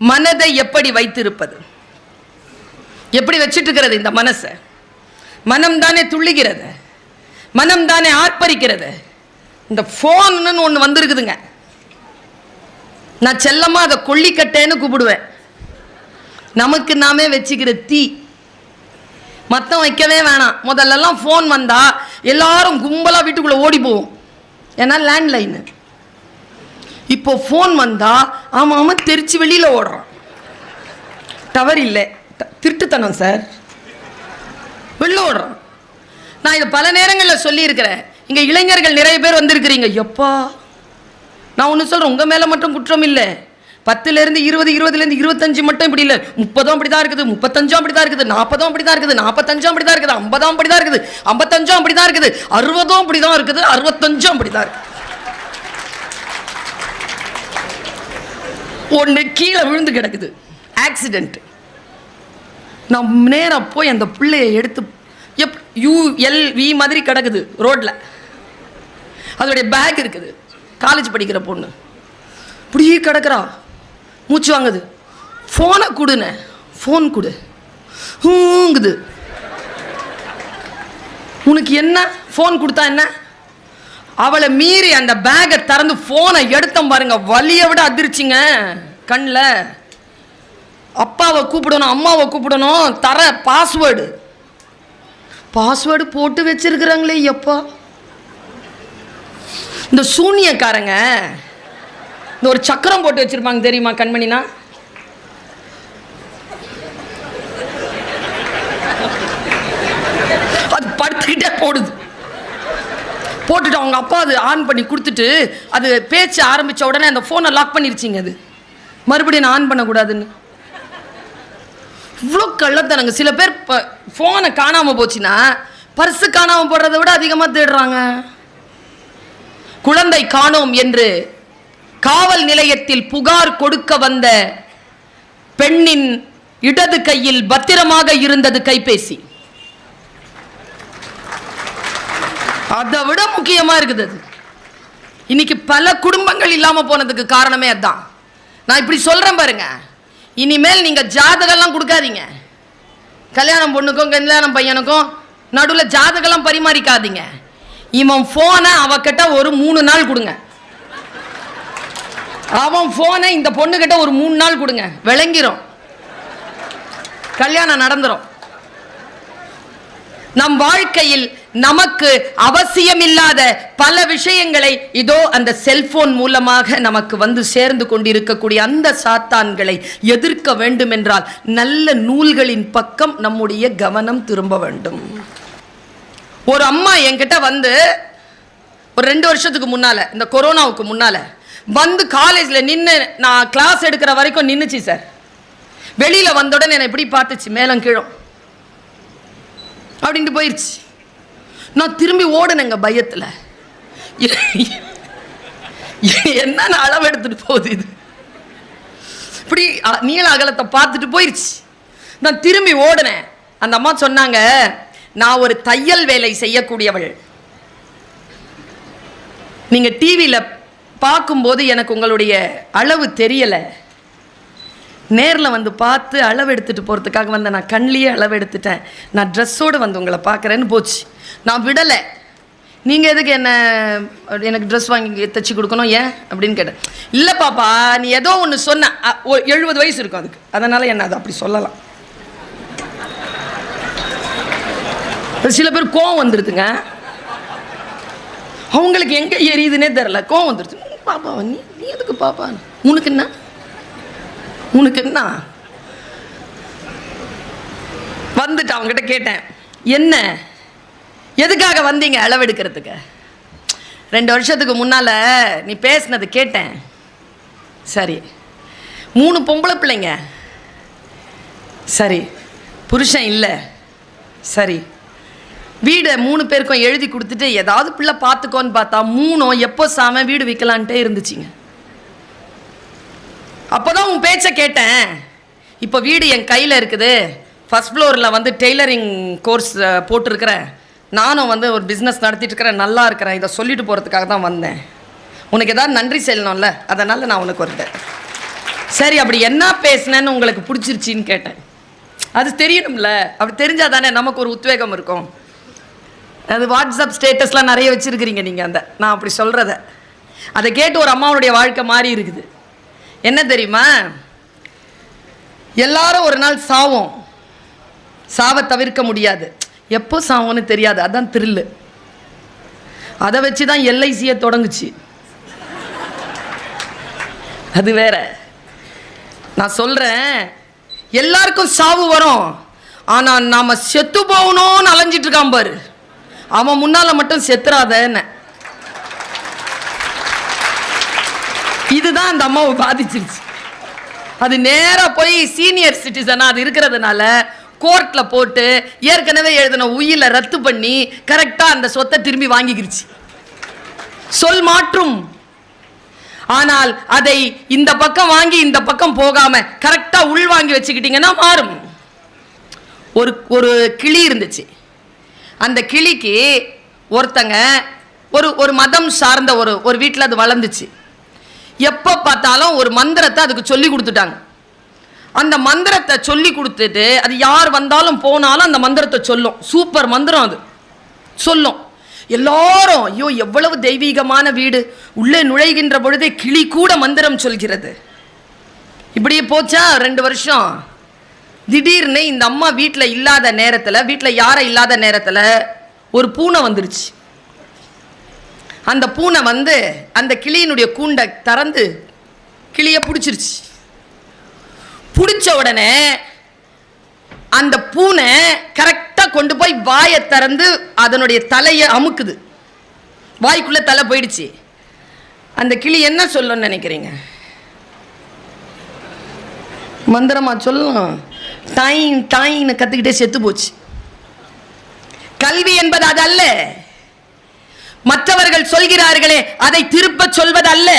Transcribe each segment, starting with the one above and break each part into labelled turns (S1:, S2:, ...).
S1: மனதை எப்படி வைத்திருப்பது? எப்படி வச்சிட்டு இருக்கிறது இந்த மனசை? மனம் தானே துள்ளுகிறது, மனம் தானே ஆர்ப்பரிக்கிறது. இந்த போன்னு ஒன்று வந்திருக்குதுங்க. நான் செல்லமா அதை கொல்லிக்கட்டேன்னு கூப்பிடுவேன். நமக்கு நாமே வச்சுக்கிற தீ, மற்ற வைக்கவே வேணாம். முதல்லலாம் ஃபோன் வந்தா எல்லாரும் கும்பலா வீட்டுக்குள்ள ஓடி போவோம், ஏன்னா லேண்ட்லைனு. இப்போ ஃபோன் வந்தா ஆமா தெரிச்சு வெளியில ஓடுறான். டவர் இல்லை, திருட்டுத்தனம் சார், வெளில ஓடுறான். நான் இதை பல நேரங்களில் சொல்லியிருக்கிறேன். இங்கே இளைஞர்கள் நிறைய பேர் வந்திருக்கிறீங்க. எப்பா நான் ஒன்று சொல்கிறேன், உங்கள் மேலே மட்டும் குற்றம் இல்லை. 10லேருந்து 20, 20லேருந்து 25 மட்டும் இப்படி இல்லை, 30 அப்படி தான் இருக்குது, 35 அப்படி தான் இருக்குது, 40 அப்படி தான் இருக்குது, 45 அப்படி தான் இருக்குது, 50 அப்படி தான் இருக்குது, 55 அப்படி தான் இருக்குது, 60 அப்படி தான் இருக்குது, 65 அப்படி தான் இருக்குது. ஒன்று கீழே விழுந்து கிடக்குது, ஆக்சிடென்ட். நான் நேராக போய் அந்த பிள்ளையை எடுத்து ULV மாதிரி கிடக்குது ரோட்ல. அதோடைய பேக் இருக்குது, காலேஜ் படிக்கிற பொண்ணு இப்படியே கிடக்குறா, மூச்சு வாங்குது. ஃபோனை கொடுன, ஃபோன் கொடு ஹூங்குது. உனக்கு என்ன ஃபோன் கொடுத்தா என்ன? அவளை மீறி அந்த பேக்கை திறந்து ஃபோனை எடுத்தோம் பாருங்க, வலியை விட அதிர்ச்சிங்க கண்ணில். அப்பாவை கூப்பிடணும், அம்மாவை கூப்பிடணும், தர பாஸ்வேர்டு போட்டு வச்சிருக்கிறாங்களே. எப்பா இந்த சூனியக்காரங்க இந்த ஒரு சக்கரம் போட்டு வச்சிருப்பாங்க தெரியுமா கண்மணினா? அது படுத்துக்கிட்டே போடுது. போட்டுட்டு அவங்க அப்பா அது ஆன் பண்ணி கொடுத்துட்டு அது பேச்சு ஆரம்பித்த உடனே அந்த ஃபோனை லாக் பண்ணிருச்சிங்க. அது மறுபடியும் நான் ஆன் பண்ணக்கூடாதுன்னு. இவ்வளோ கள்ளத்தனங்க. சில பேர் ஃபோனை காணாமல் போச்சுன்னா பர்ஸு காணாமல் போடுறதை விட அதிகமாக தேடுறாங்க. குழந்தை காணோம் என்று காவல் நிலையத்தில் புகார் கொடுக்க வந்த பெண்ணின் இடது கையில் பத்திரமாக இருந்தது கைபேசி. அதை விட முக்கியமா இருக்குது அது. இன்னைக்கு பல குடும்பங்கள் இல்லாம போனதுக்கு காரணமே அதுதான். நான் இப்படி சொல்றேன் பாருங்க, இனிமேல் நீங்க ஜாதகம்லாம் கொடுக்காதீங்க. கல்யாணம் பொண்ணுக்கும் கல்யாணம் பையனுக்கும் நடுவில் ஜாதகம்லாம் பரிமாறிக்காதீங்க. இவன் போனை அவகிட்ட ஒரு 3 நாள் கொடுங்க, அவன் போனை இந்த பொண்ணுகிட்ட ஒரு 3 நாள் கொடுங்க, விளங்கிரும், கல்யாணம் நடந்துரும். நம் வாழ்க்கையில் நமக்கு அவசியமில்லாத பல விஷயங்களை இதோ அந்த செல்போன் மூலமாக நமக்கு வந்து சேர்ந்து கொண்டிருக்கக்கூடிய அந்த சாத்தான்களை எதிர்க்க வேண்டும் என்றால் நல்ல நூல்களின் பக்கம் நம்முடைய கவனம் திரும்ப வேண்டும். ஒரு அம்மா என்கிட்ட வந்து ஒரு 2 வருஷத்துக்கு முன்னால, இந்த கொரோனாவுக்கு முன்னால வந்து காலேஜில் நின்று நான் கிளாஸ் எடுக்கிற வரைக்கும் நின்றுச்சு சார். வெளியில வந்த உடனே என்னை எப்படி பார்த்துச்சு, மேலும் கீழும் அப்படின்ட்டு போயிடுச்சு. நான் திரும்பி ஓடுனேங்க பயத்தில். என்ன அளவு எடுத்துட்டு போகுது இது, இப்படி நீள அகலத்தை பார்த்துட்டு போயிடுச்சு. நான் திரும்பி ஓடுனேன். அந்த அம்மா சொன்னாங்க, நான் ஒரு தையல் வேலை செய்யக்கூடியவள், நீங்க டிவியில பார்க்கும்போது எனக்கு உங்களுடைய அளவு தெரியலை, நேரில் வந்து பார்த்து அளவு எடுத்துகிட்டு போகிறதுக்காக வந்தேன், நான் கண்ணிலேயே அளவு எடுத்துட்டேன், நான் ட்ரெஸ்ஸோடு வந்து உங்களை பார்க்குறேன்னு போச்சு. நான் விடலை. நீங்கள் எதுக்கு எனக்கு ட்ரெஸ் வாங்கி தைச்சி கொடுக்கணும் ஏன் அப்படின்னு கேட்டேன். இல்லை பாப்பா, நீ ஏதோ ஒன்று சொன்ன, 70 வயசு இருக்கும் அதுக்கு, அதனால் என்ன அது அப்படி சொல்லலாம். சில பேர் கோவம் வந்துடுதுங்க, அவங்களுக்கு எங்கே எரியுதுன்னே தெரில, கோவம் வந்துடுது. பாப்பா நீ எதுக்கு பாப்பா, உனக்கு என்ன வந்துட்டு அவங்ககிட்ட கேட்டேன், என்ன எதுக்காக வந்தீங்க அளவெடுக்கிறதுக்கு? 2 வருஷத்துக்கு முன்னால நீ பேசினது கேட்டேன். சரி, 3 பொம்பளை பிள்ளைங்க, சரி, புருஷன் இல்லை, சரி, வீடை 3 பேருக்கும் எழுதி கொடுத்துட்டு ஏதாவது பிள்ளை பார்த்துக்கோன்னு பார்த்தா 3 எப்போ சாம வீடு விற்கலான்ட்டே இருந்துச்சுங்க. அப்போதான் உன் பேச்சை கேட்டேன். இப்போ வீடு என் கையில் இருக்குது, ஃபர்ஸ்ட் ஃப்ளோரில் வந்து டெய்லரிங் கோர்ஸ் போட்டிருக்கிறேன், நானும் வந்து ஒரு பிஸ்னஸ் நடத்திட்டு இருக்கிறேன், நல்லா இருக்கிறேன், இதை சொல்லிட்டு போகிறதுக்காக தான் வந்தேன். உனக்கு ஏதாவது நன்றி சொல்லணும்ல, அதனால் நான் உனக்கு வருவேன். சரி, அப்படி என்ன பேசினேன்னு உங்களுக்கு பிடிச்சிருச்சின்னு கேட்டேன். அது தெரியணும்ல, அப்படி தெரிஞ்சால் தானே நமக்கு ஒரு உத்வேகம் இருக்கும். அது வாட்ஸ்அப் ஸ்டேட்டஸ்லாம் நிறைய வச்சுருக்கிறீங்க நீங்கள். நான் அப்படி சொல்கிறத அதை கேட்டு ஒரு அம்மாவுடைய வாழ்க்கை மாறி இருக்குது. என்ன தெரியுமா, எல்லாரும் ஒரு நாள் சாவோம், சாவை தவிர்க்க முடியாது, எப்போ சாவோன்னு தெரியாது, அதான் த்ரில்லு. அதை வச்சு தான் எல்ஐசியை தொடங்குச்சு. அது வேற. நான் சொல்கிறேன், எல்லாருக்கும் சாவு வரும், ஆனால் நாம் செத்து போகணும்னு அலைஞ்சிட்டு இருக்கான் பாரு, அவன் முன்னால் மட்டும் செத்துறாதன்னு. இதுதான் அந்த அம்மாவை பாதிச்சிருச்சு. அது நேராக போய் சீனியர் சிட்டிசனாக அது இருக்கிறதுனால கோர்ட்டில் போட்டு ஏற்கனவே எழுதின உயிரை ரத்து பண்ணி கரெக்டாக அந்த சொத்தை திரும்பி வாங்கிக்கிருச்சு. சொல் மாற்றும். ஆனால் அதை இந்த பக்கம் வாங்கி இந்த பக்கம் போகாம கரெக்டா உள் வாங்கி வச்சுக்கிட்டீங்கன்னா மாறும். ஒரு கிளி இருந்துச்சு. அந்த கிளிக்கு ஒருத்தங்க ஒரு மதம் சார்ந்த ஒரு வீட்டில் அது வளர்ந்துச்சு. எப்போ பார்த்தாலும் ஒரு மந்திரத்தை அதுக்கு சொல்லி கொடுத்துட்டாங்க. அந்த மந்திரத்தை சொல்லி கொடுத்துட்டு அது யார் வந்தாலும் போனாலும் அந்த மந்திரத்தை சொல்லும். சூப்பர் மந்திரம் அது சொல்லும். எல்லாரும் ஐயோ எவ்வளவு தெய்வீகமான வீடு, உள்ளே நுழைகின்ற பொழுதே கிளி கூட மந்திரம் சொல்கிறது. இப்படியே போச்சா 2 வருஷம். திடீர்னு இந்த அம்மா வீட்டில் இல்லாத நேரத்தில், வீட்டில் யாரும் இல்லாத நேரத்தில் ஒரு பூனை வந்துருச்சு. அந்த பூனை வந்து அந்த கிளியினுடைய கூண்டை திறந்து கிளியை பிடிச்சிருச்சு. பிடிச்ச உடனே அந்த பூனை கரெக்டாக கொண்டு போய் வாயை திறந்து அதனுடைய தலையை அமுக்குது. வாய்க்குள்ளே தலை போயிடுச்சு. அந்த கிளி என்ன சொல்லணும்னு நினைக்கிறீங்க? மந்திரமா சொல்லணும். டாயின் டாயின்னு கற்றுக்கிட்டே செத்து போச்சு. கல்வி என்பது அது அல்ல. மற்றவர்கள் சொல்கிறார்களே அதை திருப்ப சொல்வது அல்ல.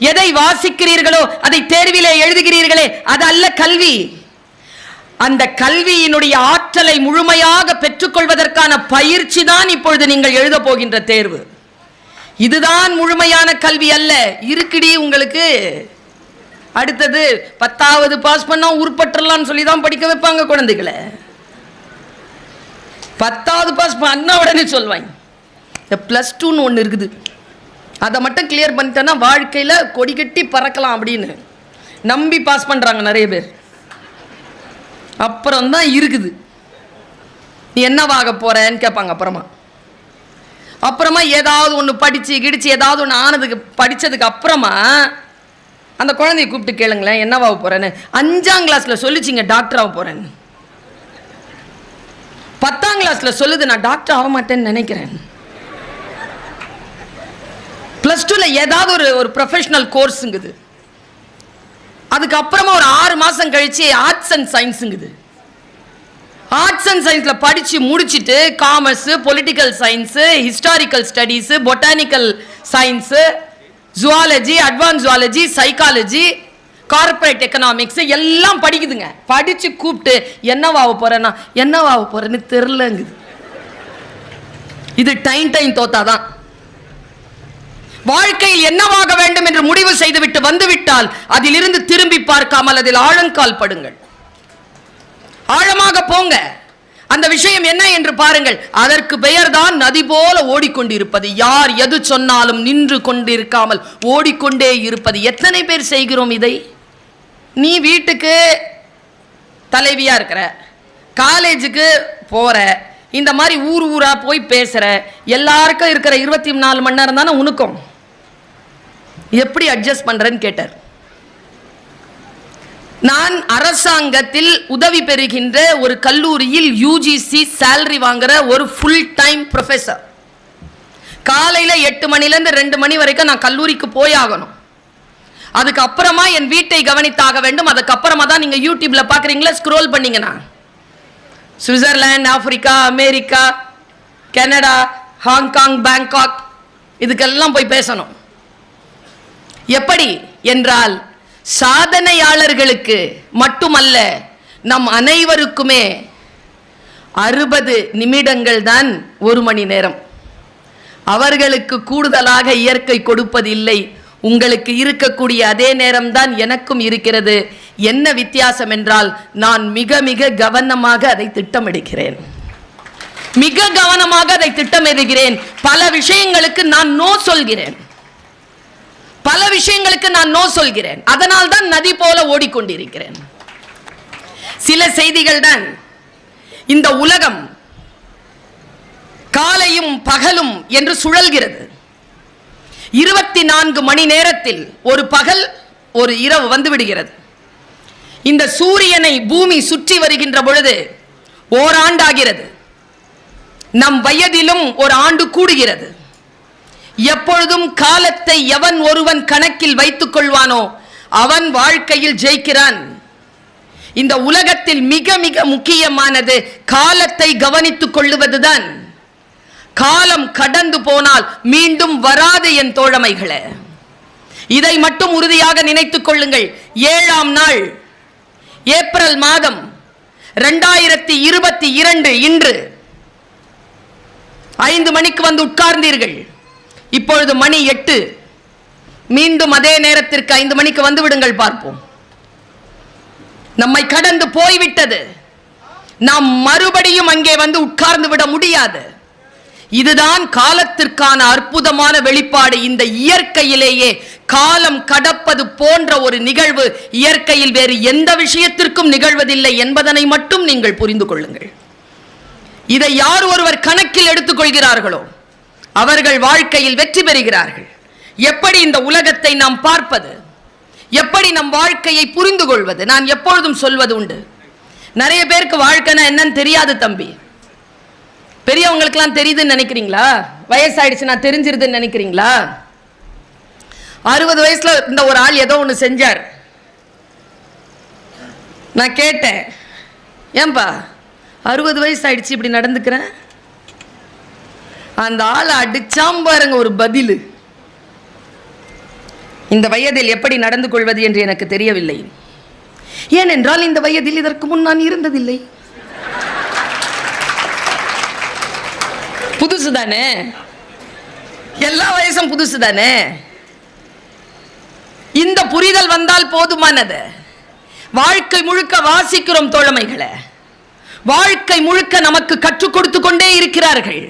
S1: எதை வாசிக்கிறீர்களோ அதை தேர்விலே எழுதுகிறீர்களே அது அல்ல கல்வி. அந்த கல்வியினுடைய ஆற்றலை முழுமையாக பெற்றுக்கொள்வதற்கான பயிற்சி தான் இப்பொழுது நீங்கள் எழுத போகின்ற தேர்வு. இதுதான் முழுமையான கல்வி அல்ல. இருக்குடி உங்களுக்கு அடுத்தது 10வது பாஸ் பண்ணா உருப்பற்றலாம்னு சொல்லி தான் படிக்க வைப்பாங்க குழந்தைகளை. 10வது பாஸ் பண்ண உடனே சொல்வாங்க +2ன்னு ஒன்று இருக்குது, அதை மட்டும் கிளியர் பண்ணிட்டேன்னா வாழ்க்கையில் கொடி கட்டி பறக்கலாம் அப்படின்னு நம்பி பாஸ் பண்ணுறாங்க நிறைய பேர். அப்புறம்தான் இருக்குது நீ என்னவாக போறேன்னு கேட்பாங்க. அப்புறமா ஏதாவது ஒன்று படித்து கிடிச்சு ஏதாவது ஒன்று ஆனதுக்கு படித்ததுக்கு அப்புறமா அந்த குழந்தைய கூப்பிட்டு கேளுங்களேன் என்னவாக போகிறேன்னு. 5ஆம் கிளாஸில் சொல்லிச்சிங்க டாக்டர் ஆக போகிறேன்னு. 10ஆம் கிளாஸில் சொல்லுது நான் டாக்டர் ஆக மாட்டேன்னு நினைக்கிறேன். +2ல ஏதாவது ஒரு ப்ரொஃபஷனல் கோர்ஸுங்குது. அதுக்கப்புறமா ஒரு 6 மாதம் கழிச்சு ஆர்ட்ஸ் அண்ட் சயின்ஸுங்குது. ஆர்ட்ஸ் அண்ட் சயின்ஸில் படித்து முடிச்சுட்டு commerce, political science, historical studies, botanical science, zoology, advance zoology, psychology, corporate economics எல்லாம் படிக்குதுங்க. படித்து கூப்பிட்டு என்னவாக போகிறேன்னா என்னவாக போகிறேன்னு தெரிலங்குது. இது டைம் தோத்தாதான். வாழ்க்கையில் என்னவாக வேண்டும் என்று முடிவு செய்துவிட்டு வந்துவிட்டால் அதிலிருந்து திரும்பி பார்க்காமல் அதில் ஆழங்கால் படுங்கள். ஆழமாக போங்க. அந்த விஷயம் என்ன என்று பாருங்கள். அதற்கு பெயர்தான் நதி போல ஓடிக்கொண்டிருப்பது. யார் எது சொன்னாலும் நின்று கொண்டிருக்காமல் ஓடிக்கொண்டே இருப்பது. எத்தனை பேர் செய்கிறோம் இதை? நீ வீட்டுக்கு தலைவியா இருக்கிற, காலேஜுக்கு போற, இந்த மாதிரி ஊரா போய் பேசுற, எல்லாருக்கும் இருக்கிற 24 மணி நேரம் தானே உனக்கும். எப்படி அட்ஜஸ்ட் பண்றேன்னு கேட்டார். நான் அரசாங்கத்தில் உதவி பெறுகின்ற ஒரு கல்லூரியில் UGC சேலரி வாங்குற ஒரு ஃபுல் டைம் ப்ரொஃபஸர். காலையில் 8 மணிலேருந்து 2 மணி வரைக்கும் நான் கல்லூரிக்கு போயாகணும். அதுக்கப்புறமா என் வீட்டை கவனித்தாக வேண்டும். அதுக்கப்புறமா தான் நீங்கள் யூடியூப்ல பார்க்குறீங்களா, ஸ்க்ரோல் பண்ணீங்கன்னா Switzerland, Africa, America, Canada, Hong Kong, Bangkok இதுக்கெல்லாம் போய் பேசணும். எப்படி என்றால் சாதனையாளர்களுக்கு மட்டுமல்ல, நம் அனைவருக்குமே 60 நிமிடங்கள் தான் 1 மணி நேரம். அவர்களுக்கு கூடுதலாக இயற்கை கொடுப்பதில்லை. உங்களுக்கு இருக்கக்கூடிய அதே நேரம்தான் எனக்கும் இருக்கிறது. என்ன வித்தியாசம் என்றால் நான் மிக மிக கவனமாக அதை திட்டமிடுகிறேன், மிக கவனமாக அதை திட்டமிடுகிறேன். பல விஷயங்களுக்கு நான் நோ சொல்கிறேன், பல விஷயங்களுக்கு நான் நோ சொல்கிறேன். அதனால் தான் நதி போல ஓடிக்கொண்டிருக்கிறேன். சில செய்திகள் தான். இந்த உலகம் காலையும் பகலும் என்று சுழல்கிறது. 24 மணி நேரத்தில் ஒரு பகல் ஒரு இரவு வந்து விடுகிறது. இந்த சூரியனை பூமி சுற்றி வருகின்ற பொழுது ஓராண்டாகிறது. நம் வயதிலும் ஒரு ஆண்டு கூடுகிறது. எப்பொழுதும் காலத்தை எவன் ஒருவன் கணக்கில் வைத்துக் கொள்வானோ அவன் வாழ்க்கையில் ஜெயிக்கிறான். இந்த உலகத்தில் மிக மிக முக்கியமானது காலத்தை கவனித்துக் கொள்ளுவதுதான். காலம் கடந்து போனால் மீண்டும் வராது என் தோழமைகளே. இதை மட்டும் உறுதியாக நினைத்துக் கொள்ளுங்கள். 7ஆம் நாள் ஏப்ரல் மாதம் 2022 இன்று 5 மணிக்கு வந்து உட்கார்ந்தீர்கள். இப்பொழுது மணி 8. மீண்டும் அதே நேரத்திற்கு 5 மணிக்கு வந்து விடுங்கள், பார்ப்போம். நம்மை கடந்து போய்விட்டது. நாம் மறுபடியும் அங்கே வந்து உட்கார்ந்து விட முடியாது. இதுதான் காலத்திற்கான அற்புதமான வெளிப்பாடு. இந்த இயற்கையிலேயே காலம் கடப்பது போன்ற ஒரு நிகழ்வு இயற்கையில் வேறு எந்த விஷயத்திற்கும் நிகழ்வதில்லை என்பதனை மட்டும் நீங்கள் புரிந்து கொள்ளுங்கள். இதை யார் ஒருவர் கணக்கில் எடுத்துக் கொள்கிறார்களோ அவர்கள் வாழ்க்கையில் வெற்றி பெறுகிறார்கள். எப்படி இந்த உலகத்தை நாம் பார்ப்பது, எப்படி நம் வாழ்க்கையை புரிந்து கொள்வது? நான் எப்பொழுதும் சொல்வது உண்டு, நிறைய பேருக்கு வாழ்க்கைனா என்னன்னு தெரியாது தம்பி. பெரியவங்களுக்கெல்லாம் தெரியுதுன்னு நினைக்கிறீங்களா? வயசாயிடுச்சு நான் தெரிஞ்சிருதுன்னு நினைக்கிறீங்களா? 60 வயசுல இந்த ஒரு ஆள் ஏதோ ஒன்று செஞ்சார். நான் கேட்டேன், ஏன்பா 60 வயசு ஆயிடுச்சு இப்படி நடந்துக்கிறேன்? அந்த ஆளை அடிச்சாம் பாருங்க ஒரு பதில். இந்த வயதில் எப்படி நடந்து கொள்வது என்று எனக்கு தெரியவில்லை. ஏனென்றால் இந்த வயதில் இதற்கு முன் நான் இருந்ததில்லை. புதுசு தானே, எல்லா வயசும் புதுசு தானே. இந்த புரிதல் வந்தால் போதுமானது. வாழ்க்கை முழுக்க வாசிக்கிறோம் தோழமைகளை, வாழ்க்கை முழுக்க நமக்கு கற்றுக் கொடுத்து கொண்டே இருக்கிறார்கள்.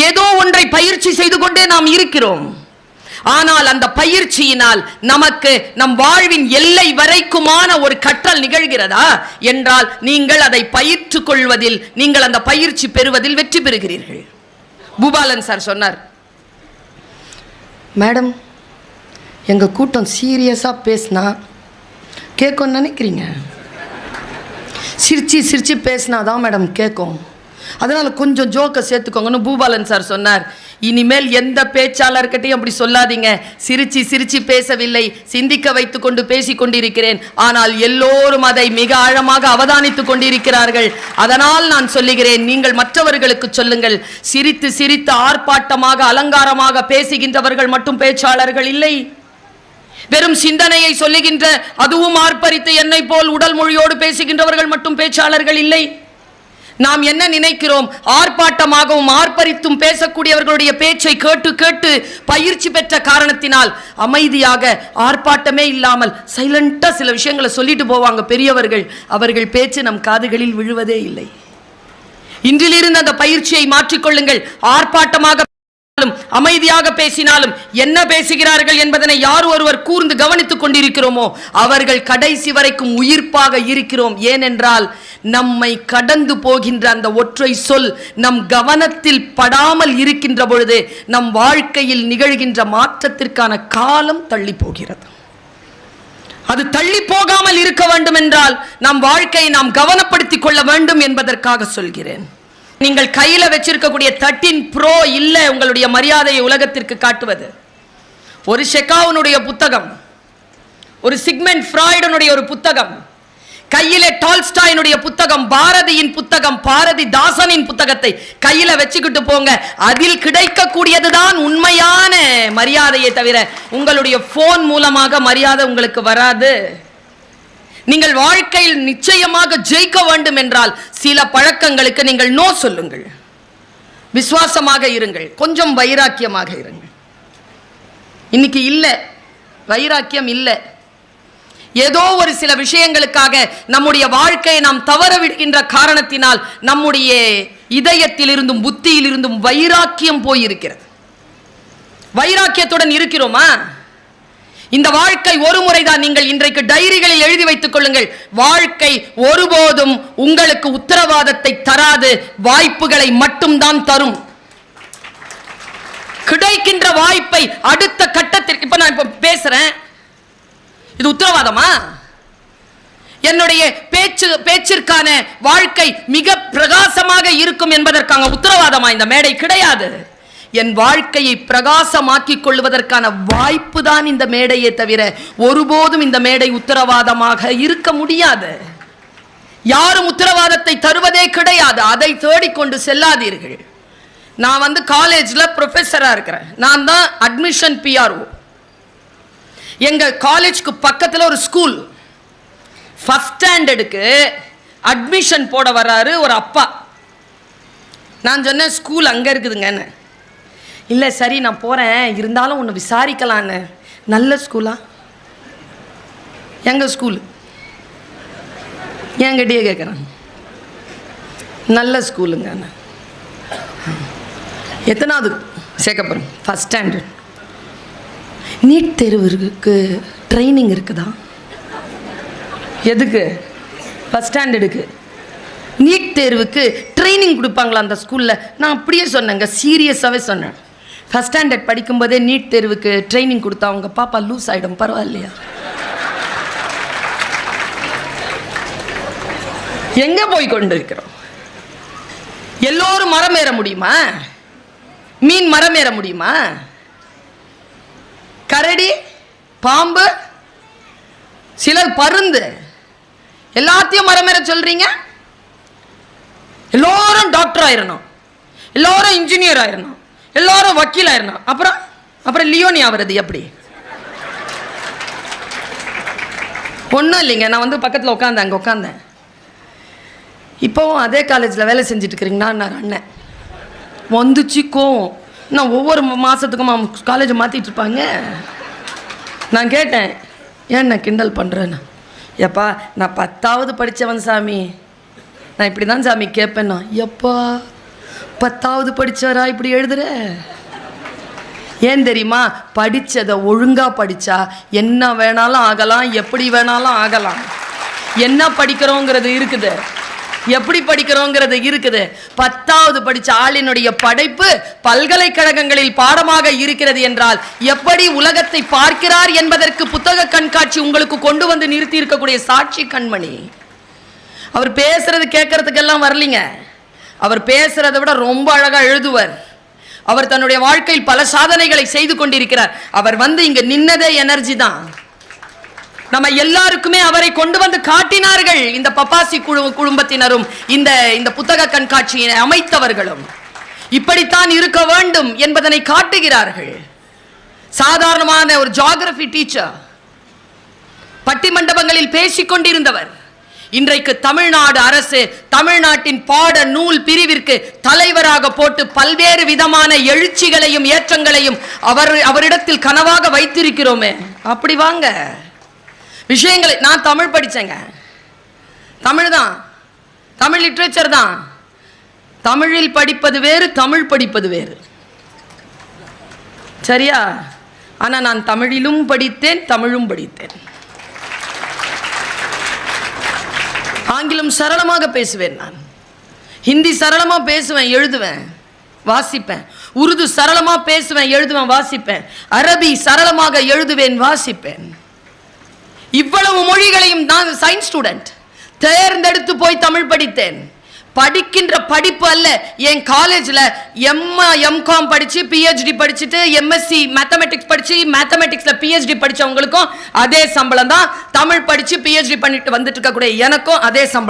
S1: ஏதோ ஒன்றை பயிற்சி செய்து கொண்டே நாம் இருக்கிறோம். ஆனால் அந்த பயிற்சியினால் நமக்கு நம் வாழ்வின் எல்லை வரைக்குமான ஒரு கற்றல் நிகழ்கிறதா என்றால் நீங்கள் அதை பயிற்றுக் கொள்வதில், நீங்கள் அந்த பயிற்சி பெறுவதில் வெற்றி பெறுகிறீர்கள். பூபாலன் சார் சொன்னார், மேடம் எங்க கூட்டம் சீரியஸா பேசினா கேட்கும் நினைக்கிறீங்க, சிரிச்சு சிரிச்சு பேசினாதான் மேடம் கேட்கும், அதனால கொஞ்சம் ஜோக்கை சேர்த்துக்கோங்கன்னு பூபாலன் சார் சொன்னார். இனிமேல் எந்த பேச்சாளர்கிட்டையும் அப்படி சொல்லாதீங்க. சிரிச்சு சிரிச்சு பேசவில்லை, சிந்திக்க வைத்துக் கொண்டு பேசிக் கொண்டிருக்கிறேன். ஆனால் எல்லோரும் அதை மிக ஆழமாக அவதானித்துக் கொண்டிருக்கிறார்கள். அதனால் நான் சொல்லுகிறேன், நீங்கள் மற்றவர்களுக்கு சொல்லுங்கள். சிரித்து சிரித்து ஆர்ப்பாட்டமாக அலங்காரமாக பேசுகின்றவர்கள் மட்டும் பேச்சாளர்கள் இல்லை. வெறும் சிந்தனையை சொல்லுகின்ற, அதுவும் ஆர்ப்பரித்து என்னை போல் உடல் மொழியோடு பேசுகின்றவர்கள் மட்டும் பேச்சாளர்கள் இல்லை. நாம் என்ன நினைக்கிறோம்? ஆர்ப்பாட்டமாகவும் ஆர்ப்பரித்தும் பேசக்கூடியவர்களுடைய பேச்சை கேட்டு கேட்டு பயிற்சி பெற்ற காரணத்தினால் அமைதியாக ஆர்ப்பாட்டமே இல்லாமல் சைலண்டா சில விஷயங்களை சொல்லிட்டு போவாங்க பெரியவர்கள். அவர்கள் பேச்சு நம் காதுகளில் விழுவதே இல்லை. இன்றிலிருந்து அந்த பயிற்சியை மாற்றிக்கொள்ளுங்கள். ஆர்ப்பாட்டமாக அமைதியாக பேசினாலும் என்ன பேசுகிறார்கள் என்பதனை யார் ஒருவர் கூர்ந்து கவனித்துக் கொண்டிருக்கிறோமோ அவர்கள் கடைசி வரைக்கும் உயிர்ப்பாக இருக்கிறோம். ஏனென்றால் நம்மை கடந்து போகின்ற அந்த ஒற்றை சொல் நம் கவனத்தில் படாமல் இருக்கின்ற பொழுது நம் வாழ்க்கையில் நிகழ்கின்ற மாற்றத்திற்கான காலம் தள்ளி போகிறது. அது தள்ளி போகாமல் இருக்க வேண்டும் என்றால் நம் வாழ்க்கையை நாம் கவனப்படுத்திக் கொள்ள வேண்டும் என்பதற்காக சொல்கிறேன். நீங்கள் கையில வச்சிருக்கக்கூடிய 13 Pro இல்ல உங்களுடைய மரியாதையை உலகத்திற்கு காட்டுவது. ஒரு ஷெகாவுனுடைய புத்தகம், ஒரு சிக்மெண்ட் ஃப்ராய்டனுடைய ஒரு புத்தகம், கையிலே டால்ஸ்டாயினுடைய புத்தகம், பாரதியின் புத்தகம், பாரதிதாசனின் புத்தகத்தை கையில வச்சுக்கிட்டு போங்க. அதில் கிடைக்கக்கூடியதுதான் உண்மையான மரியாதையை தவிர உங்களுடைய போன் மூலமாக மரியாதை உங்களுக்கு வராது. நீங்கள் வாழ்க்கையில் நிச்சயமாக ஜெயிக்க வேண்டும் என்றால் சில பழக்கங்களுக்கு நீங்கள் நோ சொல்லுங்கள். விசுவாசமாக இருங்கள், கொஞ்சம் வைராக்கியமாக இருங்கள். இன்னைக்கு இல்ல வைராக்கியம் இல்லை. ஏதோ ஒரு சில விஷயங்களுக்காக நம்முடைய வாழ்க்கையை நாம் தவற விடுகின்ற காரணத்தினால் நம்முடைய இதயத்தில் இருந்தும் புத்தியில் இருந்தும் வைராக்கியம் போயிருக்கிறது. வைராக்கியத்துடன் இருக்கிறோமா? இந்த வாழ்க்கை ஒரு முறைதான். நீங்கள் இன்றைக்கு டைரிகளில் எழுதி வைத்துக் கொள்ளுங்கள். வாழ்க்கை ஒருபோதும் உங்களுக்கு உத்தரவாதத்தை தராது, வாய்ப்புகளை மட்டும்தான் தரும். கிடைக்கின்ற வாய்ப்பை அடுத்த கட்டத்திற்கு, இப்ப நான் இப்ப பேசுறேன், இது உத்தரவாதமா? என்னுடைய பேச்சிற்கான வாழ்க்கை மிக பிரகாசமாக இருக்கும் என்பதற்கான உத்தரவாதமா இந்த மேடை? கிடையாது. என் வாழ்க்கையை பிரகாசமாக்கிக் கொள்வதற்கான வாய்ப்பு தான் இந்த மேடையே தவிர ஒருபோதும் இந்த மேடை உத்தரவாதமாக இருக்க முடியாது. யாரும் உத்தரவாதத்தை தருவதே கிடையாது. அதை தேடிக்கொண்டு செல்லாதீர்கள். நான் காலேஜ்ல ப்ரொஃபஸரா இருக்கிறேன். நான் தான் அட்மிஷன் பிஆர்ஓ. எங்க காலேஜ்க்கு பக்கத்தில் ஒரு ஸ்கூல், ஃபர்ஸ்ட் ஸ்டாண்டர்டுக்கு அட்மிஷன் போட வர்றாரு ஒரு அப்பா. நான் சொன்னேன், ஸ்கூல் அங்கே இருக்குதுங்கன்னு. இல்லை சரி நான் போகிறேன், இருந்தாலும் ஒன்று விசாரிக்கலான்னு. நல்ல ஸ்கூலா? எங்கள் ஸ்கூலு என்கிட்டயே கேட்குறேன். நல்ல ஸ்கூலுங்க. எத்தனாவது சேர்க்க போகிறோம்? First standard. நீட் தேர்வுக்கு ட்ரைனிங் இருக்குதா? எதுக்கு? ஃபஸ்ட் ஸ்டாண்டர்டுக்கு நீட் தேர்வுக்கு ட்ரைனிங் கொடுப்பாங்களா அந்த ஸ்கூலில்? நான் அப்படியே சொன்னேங்க, சீரியஸாகவே சொன்னேன். ஃபஸ்ட் ஸ்டாண்டர்ட் படிக்கும்போதே நீட் தேர்வுக்கு ட்ரைனிங் கொடுத்தா அவங்க பாப்பா லூஸ் ஆகிடும், பரவாயில்லையா? எங்கே போய் கொண்டு இருக்கிறோம்? எல்லோரும் மரம் ஏற முடியுமா? மீன் மரம் ஏற முடியுமா? கரடி, பாம்பு, சிலர் பருந்து, எல்லாத்தையும் மரம் ஏற சொல்றீங்க. எல்லோரும் டாக்டர் ஆயிரணும், எல்லோரும் இன்ஜினியர் ஆயிரணும், எல்லாரும் வக்கீல் ஆயிரணும். அப்புறம் லியோனி ஆகிறது எப்படி? ஒன்றும் இல்லைங்க. நான் பக்கத்தில் அங்கே உட்காந்தேன். இப்போவும் அதே காலேஜில் வேலை செஞ்சுட்டு இருக்கிறீங்கன்னா அண்ணன் வந்துச்சு கோவம். நான் ஒவ்வொரு மாதத்துக்கும் காலேஜை மாற்றிட்டு இருப்பாங்க. நான் கேட்டேன், ஏன் நான் கிண்டல் பண்ணுறேன்னு. எப்பா நான் 10வது படித்தவன் சாமி, நான் இப்படி தான் சாமி கேட்பேன். நான் எப்பா 10வது படித்தவரா இப்படி எழுதுற? ஏன் தெரியுமா? படித்ததை ஒழுங்காக படித்தா என்ன வேணாலும் ஆகலாம், எப்படி வேணாலும் ஆகலாம். என்ன படிக்கிறோங்கிறது இருக்குது, எப்படி படிக்கிறோங்கிறது இருக்குது. 10வது படித்த ஆளினுடைய படைப்பு பல்கலைக்கழகங்களில் பாடமாக இருக்கிறது என்றால் எப்படி உலகத்தை பார்க்கிறார் என்பதற்கு புத்தக கண்காட்சி உங்களுக்கு கொண்டு வந்து நிறுத்தி இருக்கக்கூடிய சாட்சி கண்மணி. அவர் பேசுறது கேட்கறதுக்கெல்லாம் வரலிங்க. அவர் பேசுறதை விட ரொம்ப அழகா எழுதுவர். அவர் தன்னுடைய வாழ்க்கையில் பல சாதனைகளை செய்து கொண்டிருக்கிறார். அவர் இங்க நின்னதே எனர்ஜி தான். நம்ம எல்லாருக்குமே அவரை கொண்டு வந்து காட்டினார்கள். இந்த பப்பாசி குடும்பத்தினரும் இந்த புத்தக கண்காட்சியை அமைத்தவர்களும் இப்படித்தான் இருக்க வேண்டும் என்பதனை காட்டுகிறார்கள். சாதாரணமான ஒரு ஜியோகிராஃபி டீச்சர், பட்டிமண்டபங்களில் பேசிக் கொண்டிருந்தவர் இன்றைக்கு தமிழ்நாடு அரசு தமிழ்நாட்டின் பாட நூல் பிரிவிற்கு தலைவராக போட்டு பல்வேறு விதமான எழுச்சிகளையும் ஏற்றங்களையும் அவரிடத்தில் கனவாக வைத்திருக்கிறோமே. அப்படி வாங்க விஷயங்களை. நான் தமிழ் படித்தேங்க, தமிழ் தான், தமிழ் லிட்ரேச்சர் தான். தமிழில் படிப்பது வேறு, தமிழ் படிப்பது வேறு, சரியா? ஆனால் நான் தமிழிலும் படித்தேன், தமிழும் படித்தேன். ஆங்கிலம் சரளமாக பேசுவேன், நான் ஹிந்தி சரளமாக பேசுவேன், எழுதுவேன், வாசிப்பேன். உருது சரளமாக பேசுவேன், எழுதுவேன், வாசிப்பேன். அரபி சரளமாக எழுதுவேன், வாசிப்பேன். இவ்வளவு மொழிகளையும் நான் சயின்ஸ் ஸ்டூடெண்ட் தேர்ந்தெடுத்து போய் தமிழ் படித்தேன். படிக்கின்ற படிப்பு அல்ல. என் காலேஜில் எம்காம் படித்து பிஹெச்டி படிச்சுட்டு எம்எஸ்சி மேத்தமெட்டிக்ஸ் படித்து மேத்தமெட்டிக்ஸில் பிஹெச்டி படித்தவங்களுக்கும் அதே சம்பளம் தான். தமிழ் படித்து பிஹெச்டி பண்ணிட்டு வந்துட்டு இருக்கக்கூடிய எனக்கும் அதே சம்பளம்.